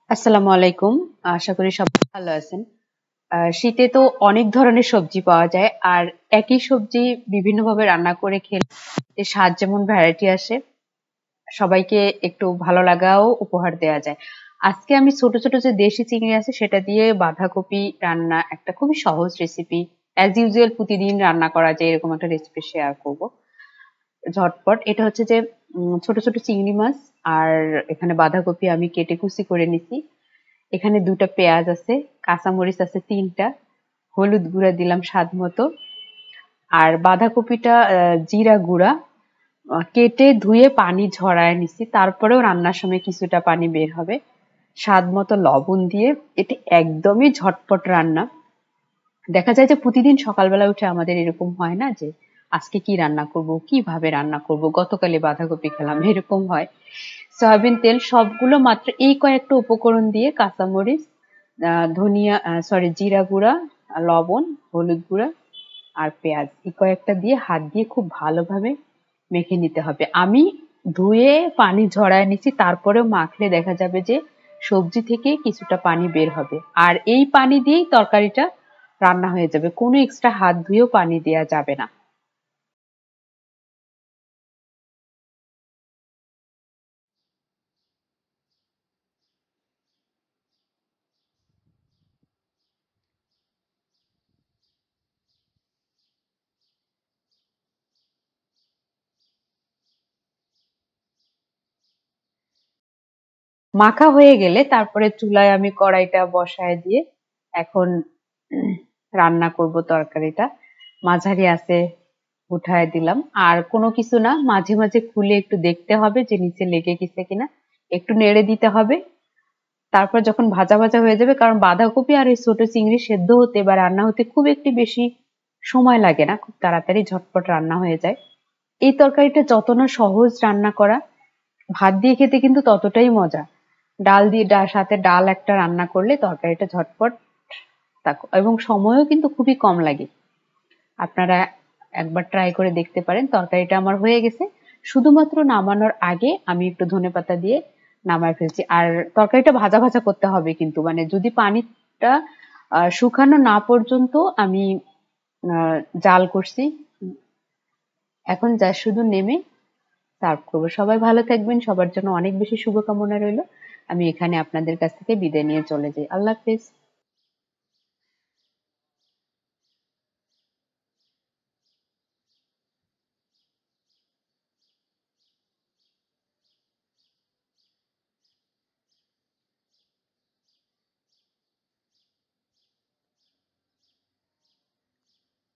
আসসালামু আলাইকুম। আশা করি সবাই ভালো আছেন। শীতে তো অনেক ধরনের সবজি পাওয়া যায়, আর একই সবজি বিভিন্নভাবে রান্না করে খেলে এর স্বাদ যেমন ভ্যারাইটি আসে, সবাইকে একটু ভালো লাগাও উপহার দেওয়া যায়। আজকে আমি ছোট ছোট যে দেশি চিংড়ি আছে সেটা দিয়ে বাঁধাকপি রান্না, একটা খুবই সহজ রেসিপি, অ্যাজ ইউজুয়াল প্রতিদিন রান্না করা যায় এরকম একটা রেসিপি শেয়ার করব ঝটপট। এটা হচ্ছে যে ছোট ছোট চিংড়ি মাছ, আর এখানে বাঁধাকপি আমি কেটে কুচি করে নিছি। এখানে ২ টা পেঁয়াজ আছে, কাঁচামরিচ আছে ৩ টা, হলুদ গুঁড়া দিলাম স্বাদ মতো, আর বাঁধাকপিটা জিরা গুঁড়া কেটে ধুয়ে পানি ঝরায় নিছি, তারপরেও রান্নার সময় কিছুটা পানি বের হবে। স্বাদ মতো লবণ দিয়ে, এটা একদমই ঝটপট রান্না। দেখা যায় যে প্রতিদিন সকালবেলা উঠে আমাদের এরকম হয় না যে আজকে কি রান্না করব, কিভাবে রান্না করব, গতকালে বাঁধাকপি খেলাম, এরকম হয়। সয়াবিন তেল সবগুলো মাত্র এই কয়েকটা উপকরণ দিয়ে, কাঁচামরিচ, ধনিয়া, সরি, জিরা গুঁড়া, লবণ, হলুদ গুঁড়া আর পেঁয়াজ, এই কয়েকটা দিয়ে হাত দিয়ে খুব ভালোভাবে মেখে নিতে হবে। আমি ধুয়ে পানি ঝরায় নিচ্ছি, তারপরেও মাখলে দেখা যাবে যে সবজি থেকে কিছুটা পানি বের হবে, আর এই পানি দিয়েই তরকারিটা রান্না হয়ে যাবে, কোনো এক্সট্রা হাত ধুয়েও পানি দেওয়া যাবে না। মাখা হয়ে গেলে তারপরে চুলায় আমি কড়াইটা বসায় দিয়ে এখন রান্না করব তরকারিটা। মাঝারি আছে উঠায় দিলাম, আর কোনো কিছু না, মাঝে মাঝে খুলে একটু দেখতে হবে যে নিচে লেগে গেছে কিনা, একটু নেড়ে দিতে হবে। তারপর যখন ভাজা ভাজা হয়ে যাবে, কারণ বাঁধাকপি আর এই ছোট চিংড়ি সেদ্ধ হতে বা রান্না হতে খুব একটি বেশি সময় লাগে না, খুব তাড়াতাড়ি ঝটপট রান্না হয়ে যায়। এই তরকারিটা যত না সহজ রান্না করা, ভাত দিয়ে খেতে কিন্তু ততটাই মজা। ডাল দিয়ে সাথে ডাল একটা রান্না করলে তরকারিটা ঝটপট, এবং সময়ও কিন্তু খুবই কম লাগে। আপনারা একবার ট্রাই করে দেখতে পারেন। তরকারিটা আমার হয়ে গেছে, শুধুমাত্র নামানোর আগে আমি একটু ধনেপাতা দিয়ে নামায় ফেলছি। আর তরকারিটা ভাজা ভাজা করতে হবে কিন্তু, মানে যদি পানিটা শুকানো না পর্যন্ত আমি জাল করছি। এখন যা শুধু নেমে সার্ভ করবো। সবাই ভালো থাকবেন, সবার জন্য অনেক বেশি শুভকামনা রইলো। আমি এখানে আপনাদের কাছ থেকে বিদায় নিয়ে চলে যাই। আল্লাহ হাফেজ।